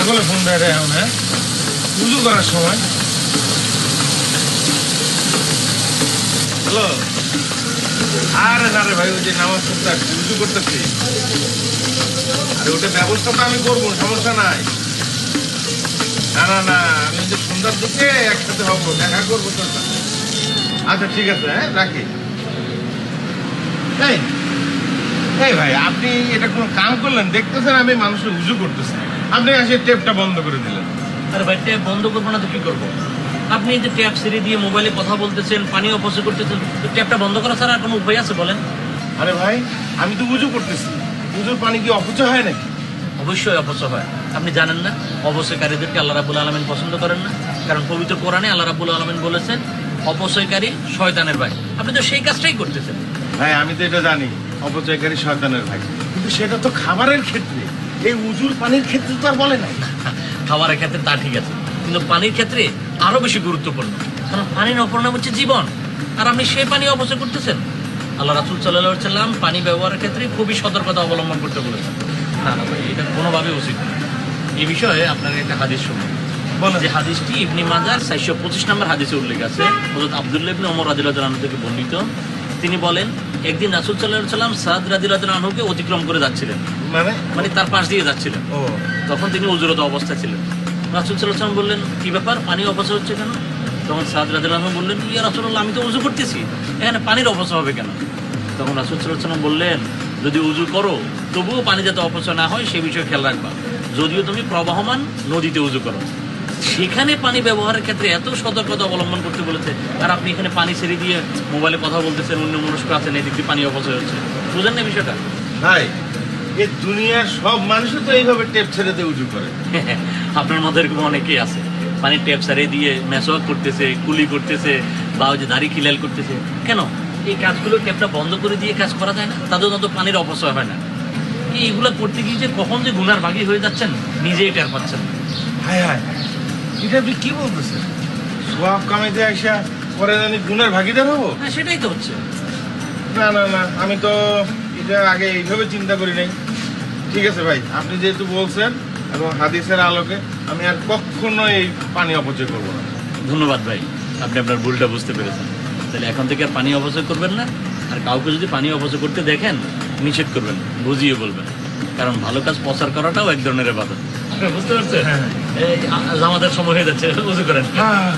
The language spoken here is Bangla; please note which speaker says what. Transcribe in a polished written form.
Speaker 1: পাগলে ফোন দেয় রে এখন, হ্যাঁ উজু করার সময়। হ্যালো। আরে না রে ভাই, ওই যে নামাজ পড়তে আসছি, উজু করতেছি। আরে ওটা ব্যবস্থা তো আমি করবো, সমস্যা নাই। না না না, আমি যে সন্ধ্যার দিকে একসাথে হবো, দেখা করবো তোর সাথে। আচ্ছা ঠিক আছে, হ্যাঁ রাখি। এই এই ভাই, আপনি এটা কোনো কাম করলেন? দেখতেছেন আমি মানুষের উজু করতেছি, আপনি এসে টেপটা বন্ধ করে দিলেন।
Speaker 2: আরে ভাই, ট্যাপ বন্ধ করবো না তো কি করবো? আপনি এই যে ট্যাপ ছেড়ে দিয়ে মোবাইলে কথা বলতেছেন, পানি অপচয় করতেছেন, তো ট্যাপটা বন্ধ করা ছাড়া আর কোনো উপায় আছে বলেন?
Speaker 1: আরে ভাই, আমি তো উজু করতেছি, উজুর পানি কি অপচয় হয় নাকি?
Speaker 2: অবশ্যই অপচয় হয়। আপনি জানেন না অপচয়কারীদেরকে আল্লাহ রাব্বুল আলামিন পছন্দ করেন না? কারণ পবিত্র কোরআনে আল্লাহ রাব্বুল আলামিন বলেছেন অপচয়কারী শয়তানের ভাই। আপনি তো সেই কাজটাই করতেছেন।
Speaker 1: ভাই আমি তো এটা জানি অপচয়কারী শয়তানের ভাই, কিন্তু সেটা তো খাবারের ক্ষেত্রে, এই উজুর পানির ক্ষেত্রে তো আর বলে নাই।
Speaker 2: খাবারের ক্ষেত্রে তা ঠিক আছে, কিন্তু পানির ক্ষেত্রে আরো বেশি গুরুত্বপূর্ণ। কারণ পানির অপর নাম হচ্ছে জীবন, আর আপনি সেই পানি অপচয় করতেছেন। আল্লাহ রাসূল সাল্লাল্লাহু আলাইহি সাল্লাম পানি ব্যবহারের ক্ষেত্রে খুবই সতর্কতা অবলম্বন করতে বলেছেন। না না ভাই, এটা কোনোভাবে উচিত না। এই বিষয়ে আপনার একটা হাদিস শুনুন। যে হাদিসটি ইবনে মাজাহ 425 নম্বর হাদিসে উল্লেখ আছে। হযরত আব্দুল্লাহ ইবনে ওমর রাদিয়াল্লাহু আনহু থেকে বর্ণিত। তিনি বলেন, একদিন রাসূল সাল্লাল্লাহু আলাইহি সাল্লাম সাদ রাদিয়াল্লাহু আনহুকে অতিক্রম করে যাচ্ছিলেন, মানে তার পাশ দিয়ে যাচ্ছিলেন।
Speaker 1: ও
Speaker 2: তখন তিনি উযুরত অবস্থায় ছিলেন। রাসূল সাল্লাল্লাহু আলাইহি সাল্লাম বললেন, কি ব্যাপার, পানি অপচয় হচ্ছে কেন? তখন সাদ রাদিয়াল্লাহু আনহু বললেন, ইয়া রাসূলুল্লাহ, আমি তো উযু করতেছি, এখানে পানির অপচয় হবে কেন? তখন রাসূল সাল্লাল্লাহু আলাইহি সাল্লাম বললেন, যদি উযু করো তবুও পানি যাতে অপচয় না হয় সে বিষয়ে খেয়াল রাখবা। যদিও তুমি প্রবাহমান নদীতে উযু করো, সেখানে পানি ব্যবহারের ক্ষেত্রে এত সতর্কতা অবলম্বন করতে বলেছে, আর আপনি এখানে পানি ছেড়ে দিয়ে মোবাইলে কথা বলতেছেন, অন্য মনস্ক আছেন, এদিক দিয়ে পানি অপচয় হচ্ছে। বুঝেন না বিষয়টা?
Speaker 1: ভাই, এই দুনিয়ার সব মানুষই তো এইভাবে টেপ ছেড়ে দিয়ে উজু করে।
Speaker 2: আপনার মধ্যে এরকম অনেকেই আছে, পানির ট্যাপ ছাড়িয়ে দিয়ে মেসওয়াক করতেছে, কুলি করতেছে, বা ওই যে দাড়ি খিলাল করতেছে। কেন এই কাজগুলো ট্যাপটা বন্ধ করে দিয়ে কাজ করা যায় না? তাদের তো পানির অপচয় হয় না। এইগুলো করতে গিয়ে যে কখন যে গুনার ভাগী হয়ে যাচ্ছেন নিজেই টের পাচ্ছেন না।
Speaker 1: হায় হায়, এটা আপনি কি বলতেছেন? সওয়াব কামাইতে আইসা পরে জানি গুনার ভাগীদার হবো?
Speaker 2: হ্যাঁ, সেটাই তো হচ্ছে।
Speaker 1: না না না, আমি তো এটা আগে এইভাবে চিন্তা করি নাই। ঠিক আছে ভাই, আপনি যেহেতু বলছেন এবং হাদিসের আলোকে, আমি আর কখনো এই পানি অপচয় করবো না।
Speaker 2: ধন্যবাদ ভাই, আপনি আপনার ভুলটা বুঝতে পেরেছেন। তাহলে এখন থেকে আর পানি অপচয় করবেন না, আর কাউকে যদি পানি অপচয় করতে দেখেন নিষেধ করবেন, বুঝিয়ে বলবেন। কারণ ভালো কাজ প্রচার করাটাও এক ধরনের ইবাদত। বুঝতে পারছেন? এই জামাতের সময় হয়ে যাচ্ছে, উযু করেন।
Speaker 1: হ্যাঁ